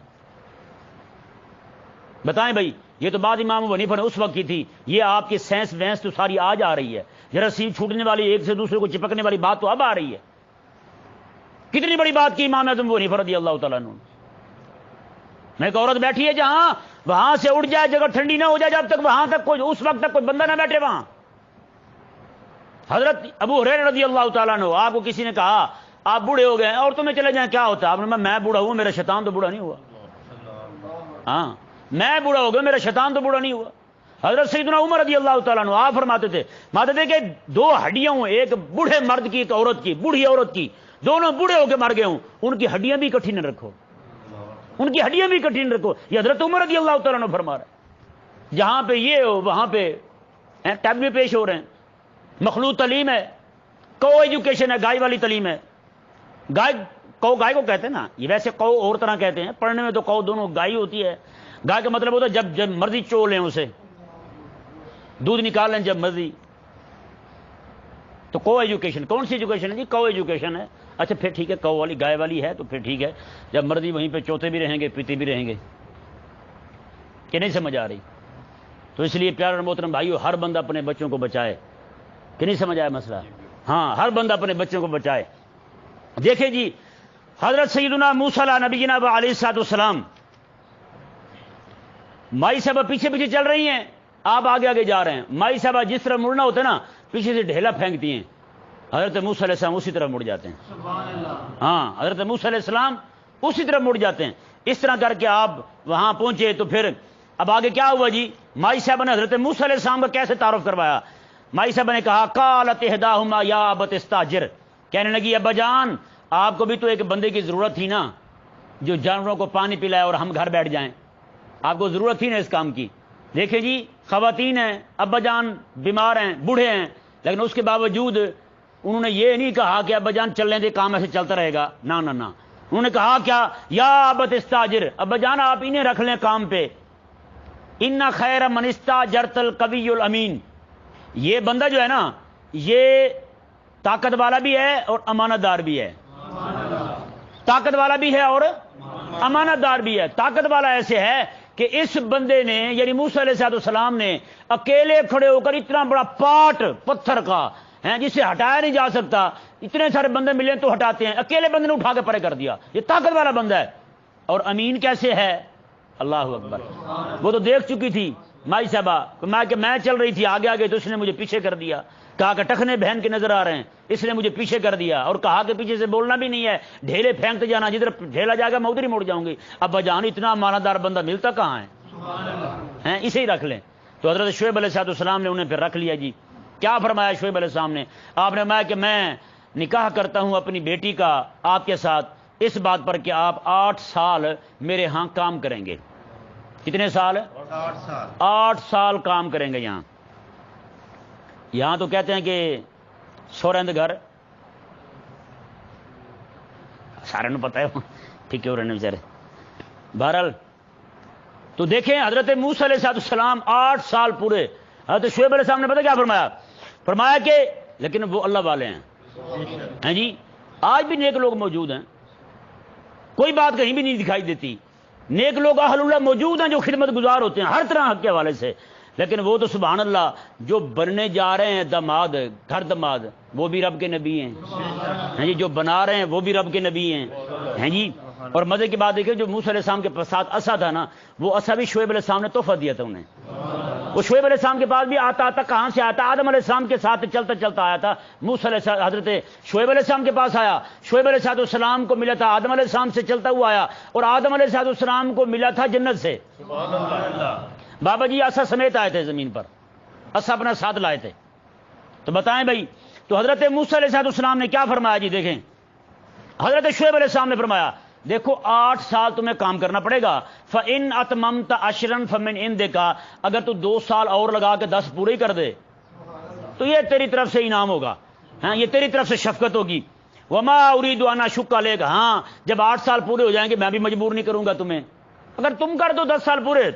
بتائیں بھائی، یہ تو بات امام ابو حنیفہ نے اس وقت کی تھی، یہ آپ کی سینس وینس تو ساری آج آ رہی ہے، رسی چھوٹنے والی، ایک سے دوسرے کو چپکنے والی بات تو اب آ رہی ہے۔ کتنی بڑی بات کی امام اعظم ابو حنیفہ رضی اللہ تعالیٰ عنہ، میں ایک عورت بیٹھی ہے جہاں، وہاں سے اٹھ جائے، جگہ ٹھنڈی نہ ہو جائے، جب تک وہاں تک کوئی، اس وقت تک کوئی بندہ نہ بیٹھے وہاں۔ حضرت ابو ہریرہ رضی اللہ تعالیٰ عنہ، آپ کو کسی نے کہا آپ بوڑھے ہو گئے اور تمہیں چلے جائیں کیا ہوتا ہے؟ آپ نے میں بوڑھا ہوں، میرا شیطان تو بوڑھا نہیں ہوا۔ ہاں میں بوڑھا ہو گیا، میرا شیطان تو بوڑھا نہیں ہوا۔ حضرت سیدنا عمر رضی اللہ تعالیٰ عنہ آپ فرماتے تھے کہ 2 ہڈیاں ہوں، ایک بوڑھے مرد کی، ایک عورت کی، بوڑھی عورت کی، دونوں بوڑھے ہو کے مر گئے ہوں، ان کی ہڈیاں بھی اکٹھی نہ رکھو۔ ان کی ہڈیاں بھی کٹھن رکھو. یہ حضرت عمر رضی اللہ تعالیٰ عنہ فرما رہا ہے. جہاں پہ یہ ہو وہاں پہ ٹیب بھی پیش ہو رہے ہیں. مخلوط تعلیم ہے, کو ایجوکیشن ہے, گائے والی تعلیم ہے. گائے کو کہتے ہیں نا, یہ ویسے کو اور طرح کہتے ہیں, پڑھنے میں تو کو دونوں گائے ہوتی ہے. گائے کا مطلب ہوتا ہے جب مرضی چو لیں اسے, دودھ نکال لیں جب مرضی. تو کو ایجوکیشن کون سی ایجوکیشن ہے جی؟ کو ایجوکیشن ہے. اچھا پھر ٹھیک ہے, کو والی گائے والی ہے تو پھر ٹھیک ہے, جب مرضی وہیں پہ چوتے بھی رہیں گے پیتے بھی رہیں گے. کہ نہیں سمجھ آ رہی؟ تو اس لیے پیارے محترم بھائیو, ہر بندہ اپنے بچوں کو بچائے. کہ نہیں سمجھ آیا مسئلہ؟ ہاں, ہر بندہ اپنے بچوں کو بچائے. دیکھیں جی, حضرت سیدنا موسیٰ علیہ نبی جناب علیہ الصلوۃ والسلام, مائی صاحبہ پیچھے پیچھے چل رہی ہیں, آپ آگے آگے جا رہے ہیں. مائی صاحبہ جس طرح مڑنا ہوتا ہے نا, پیچھے سے ڈھیلا پھینکتی ہیں, حضرت موسیٰ علیہ السلام اسی طرح مڑ جاتے ہیں. ہاں, حضرت موسیٰ علیہ السلام اسی طرح مڑ جاتے ہیں. اس طرح کر کے آپ وہاں پہنچے تو پھر اب آگے کیا ہوا جی؟ مائی صاحبہ نے حضرت موسیٰ علیہ السلام کا کیسے تعارف کروایا؟ مائی صاحبہ نے کہا قالت احداہما یا ابت استاجر, کہنے لگی ابا جان آپ کو بھی تو ایک بندے کی ضرورت تھی نا جو جانوروں کو پانی پلائے اور ہم گھر بیٹھ جائیں. آپ کو ضرورت تھی نا اس کام کی. دیکھیں جی, خواتین ہیں, ابا جان بیمار ہیں, بوڑھے ہیں, لیکن اس کے باوجود انہوں نے یہ نہیں کہا کہ ابا جان چل لیں دے, کام ایسے چلتا رہے گا. نہ نہ نہ, انہوں نے کہا کیا, یا ابت استاجر, ابا جان آپ انہیں رکھ لیں کام پہ. ان خیر من استاجرت القوی الامین, یہ بندہ جو ہے نا یہ طاقت والا بھی ہے اور امانت دار بھی ہے. طاقت والا بھی ہے اور امانت دار بھی ہے. طاقت والا ایسے ہے کہ اس بندے نے یعنی موسیٰ علیہ السلام نے اکیلے کھڑے ہو کر اتنا بڑا پاٹ پتھر کا ہے جسے ہٹایا نہیں جا سکتا, اتنے سارے بندے ملے تو ہٹاتے ہیں, اکیلے بندے نے اٹھا کے پرے کر دیا. یہ طاقت والا بندہ ہے. اور امین کیسے ہے؟ اللہ اکبر. وہ تو دیکھ چکی تھی مائی صاحبہ کہ میں چل رہی تھی آگے آگے تو اس نے مجھے پیچھے کر دیا. کہا کہ ٹخنے بہن کے نظر آ رہے ہیں, اس نے مجھے پیچھے کر دیا, اور کہا کہ پیچھے سے بولنا بھی نہیں ہے, ڈھیلے پھینکتے جانا, جدھر ڈھیلا جائے گا میں ادھر ہی مڑ جاؤں گی. ابا جان اتنا امانتدار بندہ ملتا کہاں ہے؟ اسے ہی رکھ لیں. تو حضرت شعیب علیہ السلام نے انہیں پھر رکھ لیا. جی کیا فرمایا شعیب علیہ السلام نے؟ آپ نے فرمایا کہ میں نکاح کرتا ہوں اپنی بیٹی کا آپ کے ساتھ اس بات پر کہ آپ 8 سال میرے ہاں کام کریں گے. کتنے سال؟ 8 سال کام کریں گے. یہاں تو کہتے ہیں کہ سورند گھر سارے نو پتہ ہے ٹھیک ہو رہے ہیں بیچارے. بہرحال تو دیکھیں حضرت موسیٰ علیہ السلام 8 سال پورے. حضرت شعیب علیہ السلام نے پتہ کیا فرمایا؟ فرمایا کہ لیکن وہ اللہ والے ہیں جی. آج بھی نیک لوگ موجود ہیں, کوئی بات کہیں بھی نہیں دکھائی دیتی. نیک لوگ اہل اللہ موجود ہیں جو خدمت گزار ہوتے ہیں ہر طرح حق کے حوالے سے. لیکن وہ تو سبحان اللہ جو بننے جا رہے ہیں داماد, گھر داماد, وہ بھی رب کے نبی ہیں جی. جو بنا رہے ہیں وہ بھی رب کے نبی ہیں جی. اور مزے کی بات دیکھیں جو موسیٰ علیہ السلام کے ساتھ عصا تھا نا, وہ عصا بھی شعیب علیہ السلام نے تحفہ دیا تھا انہیں. وہ شعیب علیہ السلام کے پاس بھی آتا کہاں سے آتا؟ آدم علیہ السلام کے ساتھ چلتا چلتا آیا تھا. موسیٰ علیہ السلام حضرت شعیب علیہ السلام کے پاس آیا, شعیب علیہ السلام کو ملا تھا, آدم علیہ السلام سے چلتا ہوا آیا, اور آدم علیہ السلام کو ملا تھا جنت سے. بابا جی عصا سمیت آئے تھے زمین پر, عصا اپنا ساتھ لائے تھے. تو بتائیں بھائی, تو حضرت موسیٰ علیہ السلام نے کیا فرمایا جی؟ دیکھیں حضرت شعیب علیہ السلام نے فرمایا دیکھو 8 سال تمہیں کام کرنا پڑے گا. فَإِنْ أَتْمَمْتَ عَشْرًا فَمِنْ عِنْدِكَ, اگر تو 2 سال اور لگا کے 10 پورے کر دے تو یہ تیری طرف سے انعام ہوگا, ہاں یہ تیری طرف سے شفقت ہوگی. وَمَا أُرِيدُ أَنْ أَشُقَّ عَلَيْكَ, ہاں جب 8 سال پورے ہو جائیں گے میں بھی مجبور نہیں کروں گا تمہیں. اگر تم کر دو 10 سال پورے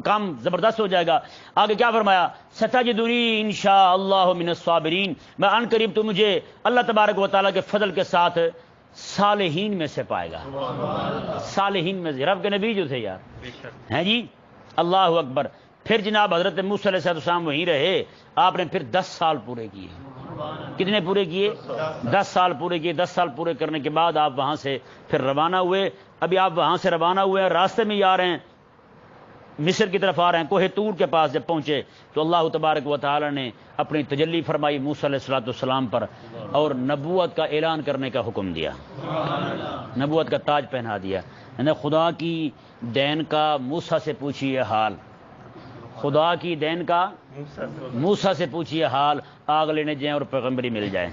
کام زبردست ہو جائے گا. آگے کیا فرمایا؟ ستجدنی انشاءاللہ من الصابرین, میں ان قریب تو مجھے اللہ تبارک و تعالیٰ کے فضل کے ساتھ صالحین میں سے پائے گا. صالحین میں سے, رب کے نبی جو تھے یار ہیں جی. اللہ اکبر. پھر جناب حضرت موسیٰ علیہ السلام وہیں رہے, آپ نے پھر 10 سال پورے کیے. کتنے پورے کیے؟ 10 سال پورے کیے. 10 سال پورے کرنے کے بعد آپ وہاں سے پھر روانہ ہوئے. ابھی آپ وہاں سے روانہ ہوئے ہیں, راستے میں ہی آ رہے ہیں, مصر کی طرف آ رہے ہیں. کوہ طور کے پاس جب پہنچے تو اللہ تبارک و تعالی نے اپنی تجلی فرمائی موسیٰ علیہ السلام پر, اور نبوت کا اعلان کرنے کا حکم دیا, نبوت کا تاج پہنا دیا. خدا کی دین کا موسیٰ سے پوچھیے حال, خدا کی دین کا موسیٰ سے پوچھیے حال, آگ لینے جائیں اور پیغمبری مل جائے.